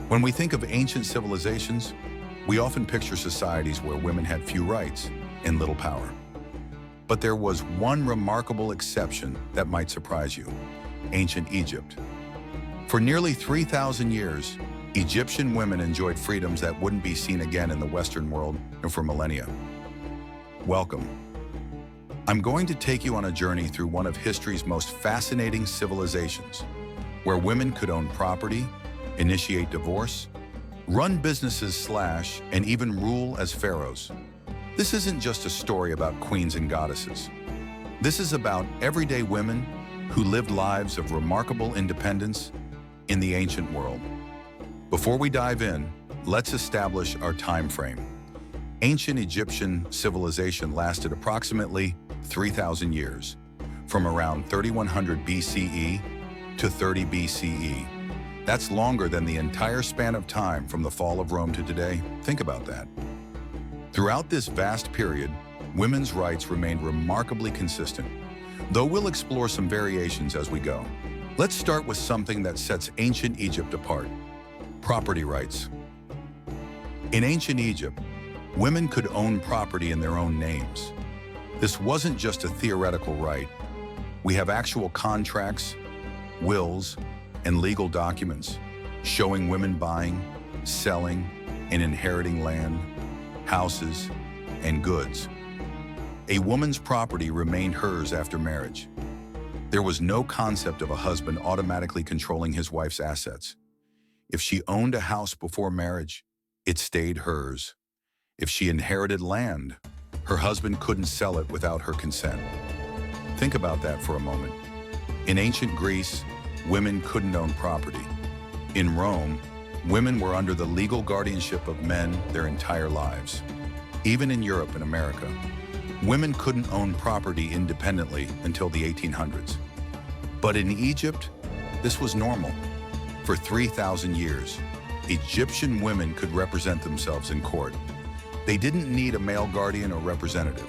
When we think of ancient civilizations, we often picture societies where women had few rights and little power. But there was one remarkable exception that might surprise you: ancient Egypt. For nearly 3,000 years, Egyptian women enjoyed freedoms that wouldn't be seen again in the Western world and for millennia. Welcome. I'm going to take you on a journey through one of history's most fascinating civilizations, where women could own property, initiate divorce, run businesses and even rule as pharaohs. This isn't just a story about queens and goddesses. This is about everyday women who lived lives of remarkable independence in the ancient world. Before we dive in, let's establish our time frame. Ancient Egyptian civilization lasted approximately 3,000 years, from around 3100 BCE to 30 BCE. That's longer than the entire span of time from the fall of Rome to today. Think about that. Throughout this vast period, women's rights remained remarkably consistent, though we'll explore some variations as we go. Let's start with something that sets ancient Egypt apart: property rights. In ancient Egypt, women could own property in their own names. This wasn't just a theoretical right. We have actual contracts, wills, and legal documents showing women buying, selling, and inheriting land, houses, and goods. A woman's property remained hers after marriage. There was no concept of a husband automatically controlling his wife's assets. If she owned a house before marriage, it stayed hers. If she inherited land, her husband couldn't sell it without her consent. Think about that for a moment. In ancient Greece, women couldn't own property. In Rome, women were under the legal guardianship of men their entire lives. Even in Europe and America, women couldn't own property independently until the 1800s. But in Egypt, this was normal. For 3,000 years, Egyptian women could represent themselves in court. They didn't need a male guardian or representative.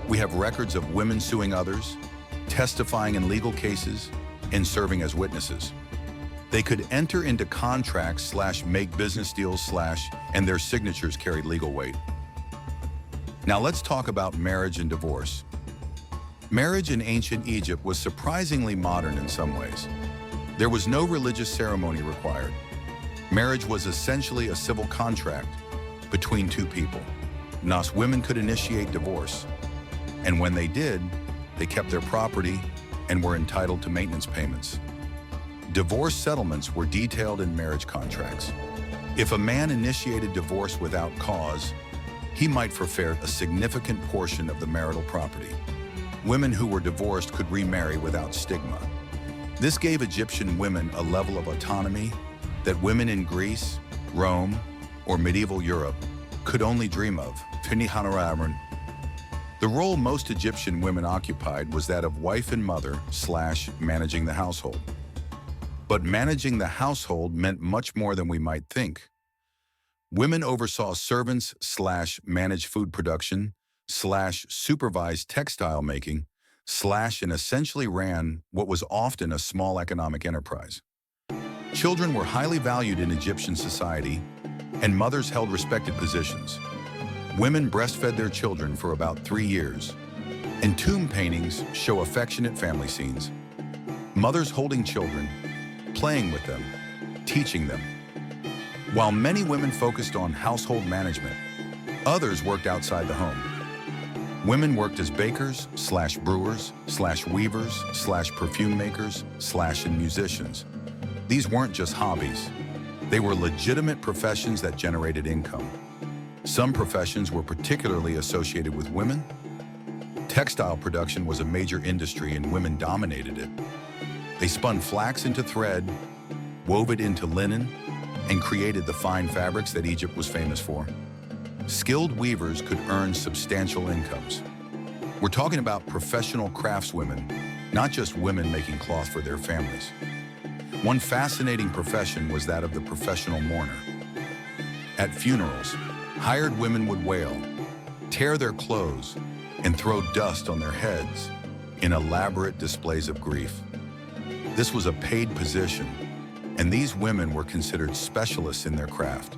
We have records of women suing others, testifying in legal cases, and serving as witnesses. They could enter into contracts make business deals and their signatures carried legal weight. Now let's talk about marriage and divorce. Marriage in ancient Egypt was surprisingly modern in some ways. There was no religious ceremony required. Marriage was essentially a civil contract between two people. Thus, women could initiate divorce. And when they did, they kept their property and were entitled to maintenance payments. Divorce settlements were detailed in marriage contracts. If a man initiated divorce without cause, he might forfeit a significant portion of the marital property. Women who were divorced could remarry without stigma. This gave Egyptian women a level of autonomy that women in Greece, Rome, or medieval Europe could only dream of. The role most Egyptian women occupied was that of wife and mother managing the household. But managing the household meant much more than we might think. Women oversaw servants managed food production supervised textile making and essentially ran what was often a small economic enterprise. Children were highly valued in Egyptian society, and mothers held respected positions. Women breastfed their children for about 3 years, and tomb paintings show affectionate family scenes. Mothers holding children, playing with them, teaching them. While many women focused on household management, others worked outside the home. Women worked as bakers, brewers, weavers, perfume makers, and musicians. These weren't just hobbies. They were legitimate professions that generated income. Some professions were particularly associated with women. Textile production was a major industry and women dominated it. They spun flax into thread, wove it into linen, and created the fine fabrics that Egypt was famous for. Skilled weavers could earn substantial incomes. We're talking about professional craftswomen, not just women making cloth for their families. One fascinating profession was that of the professional mourner. At funerals, hired women would wail, tear their clothes, and throw dust on their heads in elaborate displays of grief. This was a paid position, and these women were considered specialists in their craft.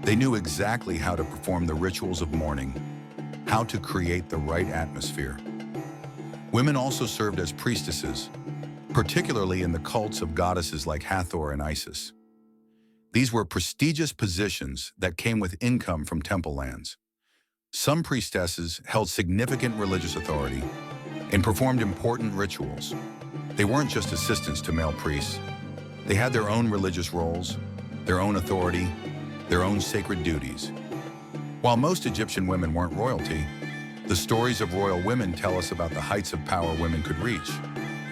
They knew exactly how to perform the rituals of mourning, how to create the right atmosphere. Women also served as priestesses, particularly in the cults of goddesses like Hathor and Isis. These were prestigious positions that came with income from temple lands. Some priestesses held significant religious authority and performed important rituals. They weren't just assistants to male priests. They had their own religious roles, their own authority, their own sacred duties. While most Egyptian women weren't royalty, the stories of royal women tell us about the heights of power women could reach.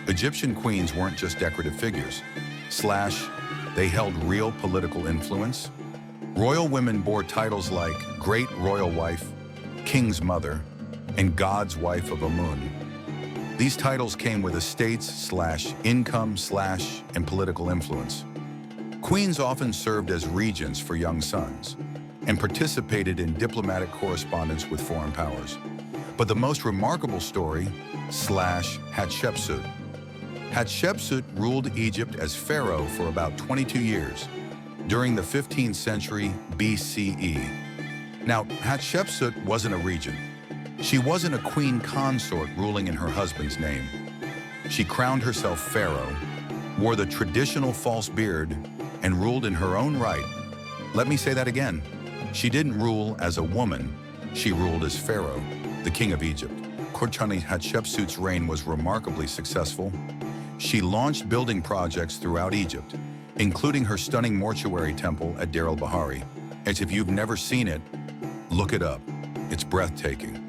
Egyptian queens weren't just decorative figures. They held real political influence. Royal women bore titles like Great Royal Wife, King's Mother, and God's Wife of Amun. These titles came with estates income and political influence. Queens often served as regents for young sons and participated in diplomatic correspondence with foreign powers. But the most remarkable story, Hatshepsut. Hatshepsut ruled Egypt as pharaoh for about 22 years during the 15th century BCE. Now, Hatshepsut wasn't a regent. She wasn't a queen consort ruling in her husband's name. She crowned herself pharaoh, wore the traditional false beard, and ruled in her own right. Let me say that again. She didn't rule as a woman, she ruled as pharaoh, the king of Egypt. Hatshepsut's reign was remarkably successful. She launched building projects throughout Egypt, including her stunning mortuary temple at Deir el-Bahari. And if you've never seen it, look it up. It's breathtaking.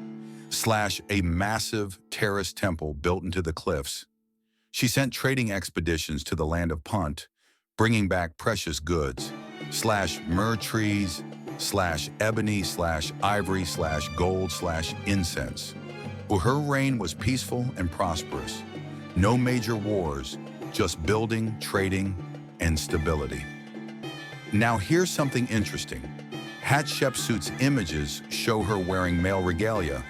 A massive terrace temple built into the cliffs. She sent trading expeditions to the land of Punt, bringing back precious goods, myrrh trees, ebony, ivory, gold, incense. Well, her reign was peaceful and prosperous. No major wars, just building, trading, and stability. Now here's something interesting. Hatshepsut's images show her wearing male regalia,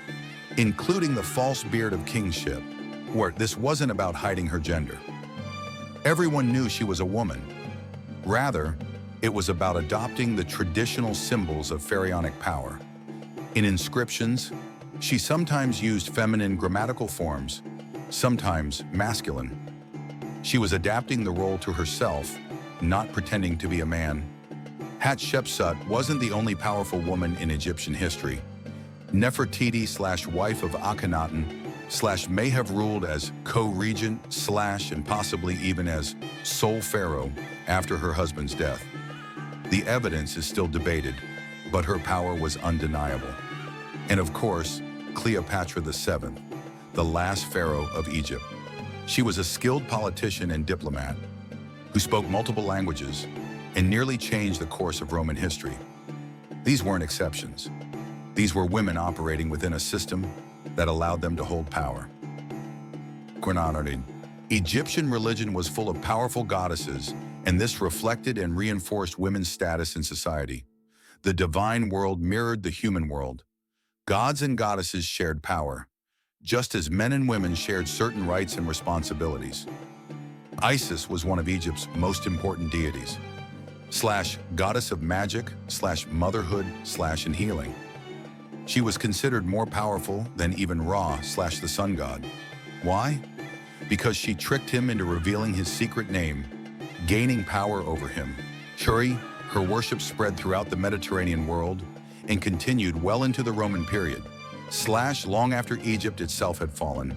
including the false beard of kingship, where this wasn't about hiding her gender. Everyone knew she was a woman. Rather, it was about adopting the traditional symbols of pharaonic power. In inscriptions, she sometimes used feminine grammatical forms, sometimes masculine. She was adapting the role to herself, not pretending to be a man. Hatshepsut wasn't the only powerful woman in Egyptian history. Nefertiti wife of Akhenaten may have ruled as co-regent and possibly even as sole pharaoh after her husband's death. The evidence is still debated, but her power was undeniable. And of course, Cleopatra VII, the last pharaoh of Egypt. She was a skilled politician and diplomat who spoke multiple languages and nearly changed the course of Roman history. These weren't exceptions. These were women operating within a system that allowed them to hold power. Egyptian religion was full of powerful goddesses, and this reflected and reinforced women's status in society. The divine world mirrored the human world. Gods and goddesses shared power, just as men and women shared certain rights and responsibilities. Isis was one of Egypt's most important deities, goddess of magic, motherhood, and healing. She was considered more powerful than even Ra, the sun god. Why? Because she tricked him into revealing his secret name, gaining power over him. Her worship spread throughout the Mediterranean world and continued well into the Roman period, long after Egypt itself had fallen.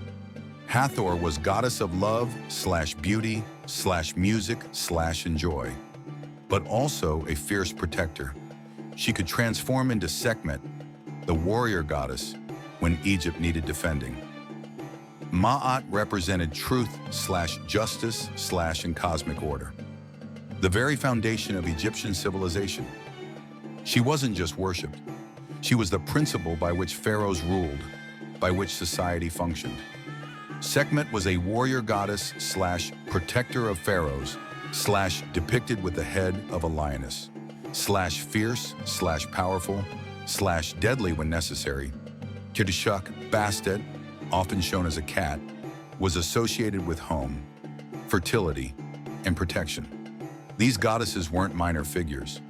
Hathor was goddess of love, beauty, music, and joy, but also a fierce protector. She could transform into Sekhmet, the warrior goddess, when Egypt needed defending. Ma'at represented truth, justice, and cosmic order, the very foundation of Egyptian civilization. She wasn't just worshipped. She was the principle by which pharaohs ruled, by which society functioned. Sekhmet was a warrior goddess protector of pharaohs, depicted with the head of a lioness, fierce, powerful, deadly when necessary. Tidishuk, Bastet, often shown as a cat, was associated with home, fertility, and protection. These goddesses weren't minor figures.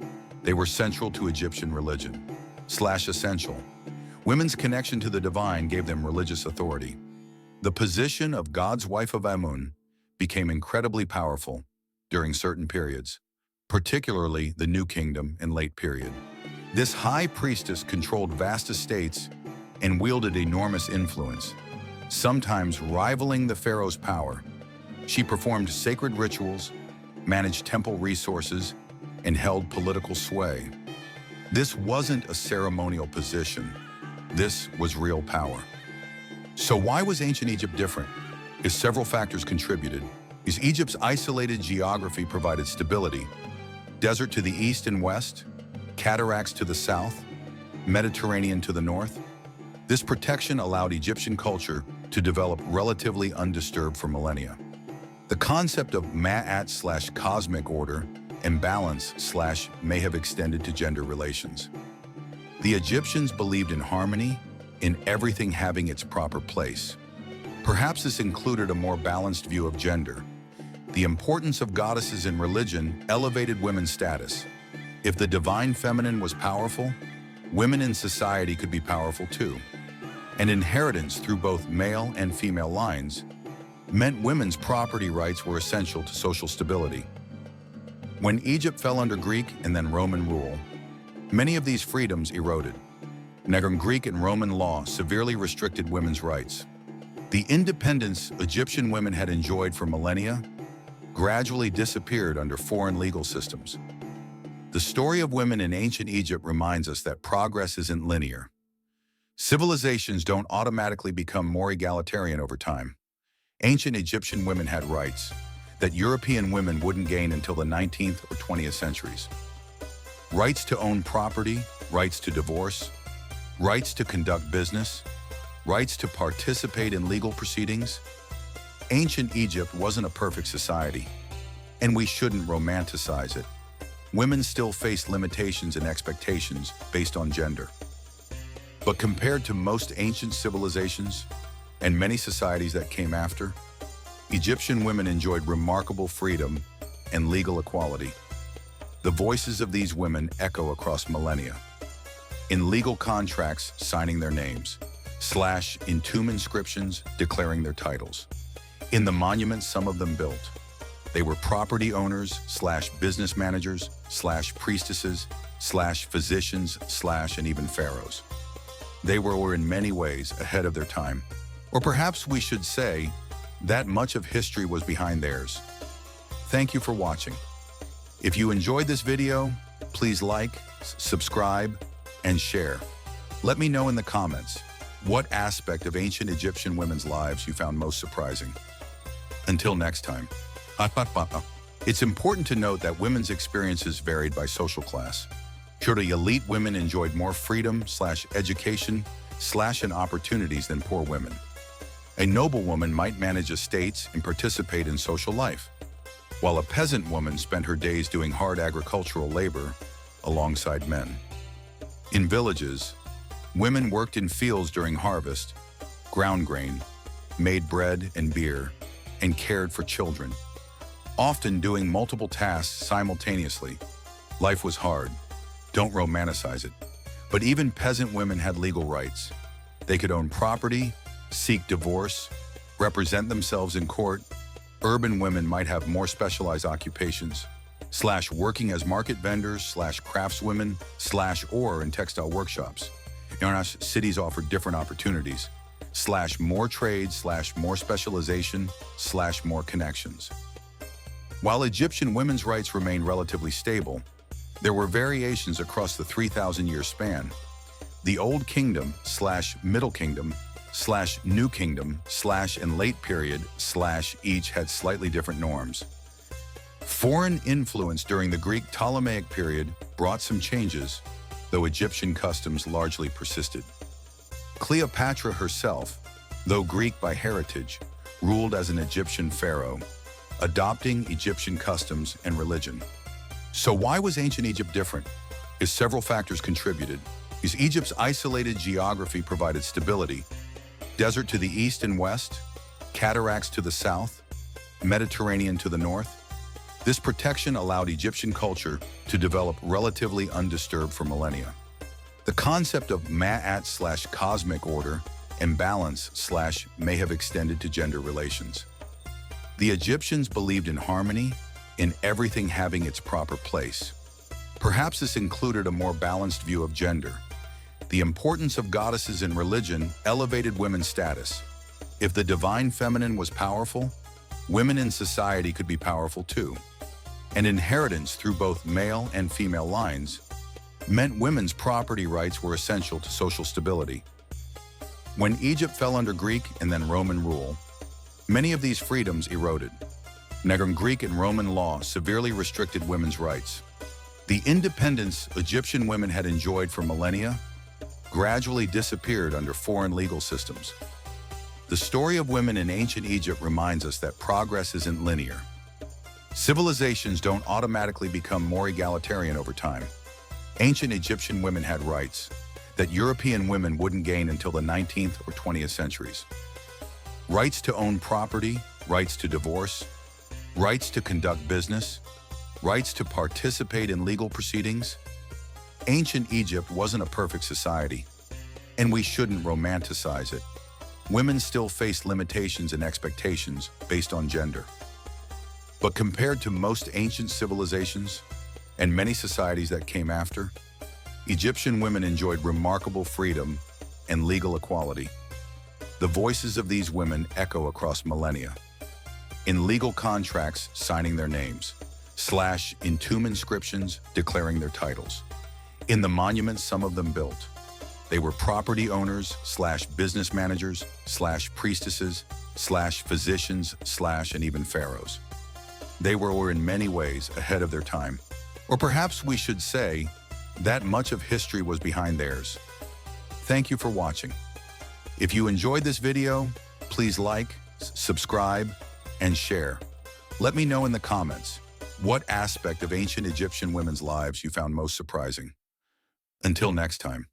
They were central to Egyptian religion. Essential. Women's connection to the divine gave them religious authority. The position of God's wife of Amun became incredibly powerful during certain periods, particularly the New Kingdom and late period. This high priestess controlled vast estates and wielded enormous influence, sometimes rivaling the pharaoh's power. She performed sacred rituals, managed temple resources, and held political sway. This wasn't a ceremonial position. This was real power. So why was ancient Egypt different? Several factors contributed. Egypt's isolated geography provided stability. Desert to the east and west, cataracts to the south, Mediterranean to the north. This protection allowed Egyptian culture to develop relatively undisturbed for millennia. The concept of Ma'at/cosmic order and balance/ may have extended to gender relations. The Egyptians believed in harmony, in everything having its proper place. Perhaps this included a more balanced view of gender. The importance of goddesses in religion elevated women's status. If the divine feminine was powerful, women in society could be powerful too. And inheritance through both male and female lines meant women's property rights were essential to social stability. When Egypt fell under Greek and then Roman rule, many of these freedoms eroded. Greek and Roman law severely restricted women's rights. The independence Egyptian women had enjoyed for millennia gradually disappeared under foreign legal systems. The story of women in ancient Egypt reminds us that progress isn't linear. Civilizations don't automatically become more egalitarian over time. Ancient Egyptian women had rights that European women wouldn't gain until the 19th or 20th centuries. Rights to own property, rights to divorce, rights to conduct business, rights to participate in legal proceedings. Ancient Egypt wasn't a perfect society, and we shouldn't romanticize it. Women still faced limitations and expectations based on gender. But compared to most ancient civilizations and many societies that came after, Egyptian women enjoyed remarkable freedom and legal equality. The voices of these women echo across millennia. In legal contracts signing their names, / in tomb inscriptions declaring their titles. In the monuments some of them built, they were property owners / business managers / priestesses / physicians / and even pharaohs. They were in many ways ahead of their time. Or perhaps we should say that much of history was behind theirs. Thank you for watching. If you enjoyed this video, please like, subscribe, and share. Let me know in the comments what aspect of ancient Egyptian women's lives you found most surprising. Until next time. It's important to note that women's experiences varied by social class. The elite women enjoyed more freedom / education / and opportunities than poor women. A noble woman might manage estates and participate in social life, while a peasant woman spent her days doing hard agricultural labor alongside men. In villages, women worked in fields during harvest, ground grain, made bread and beer, and cared for children, often doing multiple tasks simultaneously. Life was hard. Don't romanticize it. But even peasant women had legal rights. They could own property, seek divorce, represent themselves in court. Urban women might have more specialized occupations, / working as market vendors / craftswomen / or in textile workshops. Cities offered different opportunities, / more trades / more specialization / more connections. While Egyptian women's rights remained relatively stable, there were variations across the 3,000-year span. The Old Kingdom / Middle Kingdom / New Kingdom / and late period / each had slightly different norms. Foreign influence during the Greek Ptolemaic period brought some changes, though Egyptian customs largely persisted. Cleopatra herself, though Greek by heritage, ruled as an Egyptian pharaoh, adopting Egyptian customs and religion. So why was ancient Egypt different? Several factors contributed. Egypt's isolated geography provided stability. Desert to the east and west, cataracts to the south, Mediterranean to the north. This protection allowed Egyptian culture to develop relatively undisturbed for millennia. The concept of Ma'at/cosmic order and balance/ may have extended to gender relations. The Egyptians believed in harmony, in everything having its proper place. Perhaps this included a more balanced view of gender. The importance of goddesses in religion elevated women's status. If the divine feminine was powerful, women in society could be powerful too. And inheritance through both male and female lines meant women's property rights were essential to social stability. When Egypt fell under Greek and then Roman rule, many of these freedoms eroded. Greek and Roman law severely restricted women's rights. The independence Egyptian women had enjoyed for millennia gradually disappeared under foreign legal systems. The story of women in ancient Egypt reminds us that progress isn't linear. Civilizations don't automatically become more egalitarian over time. Ancient Egyptian women had rights that European women wouldn't gain until the 19th or 20th centuries. Rights to own property, rights to divorce, rights to conduct business, rights to participate in legal proceedings. Ancient Egypt wasn't a perfect society, and we shouldn't romanticize it. Women still faced limitations and expectations based on gender. But compared to most ancient civilizations and many societies that came after, Egyptian women enjoyed remarkable freedom and legal equality. The voices of these women echo across millennia. In legal contracts signing their names, / in tomb inscriptions declaring their titles. In the monuments some of them built, they were property owners / business managers / priestesses / physicians / and even pharaohs. They were in many ways ahead of their time. Or perhaps we should say that much of history was behind theirs. Thank you for watching. If you enjoyed this video, please like, subscribe, and share. Let me know in the comments what aspect of ancient Egyptian women's lives you found most surprising. Until next time.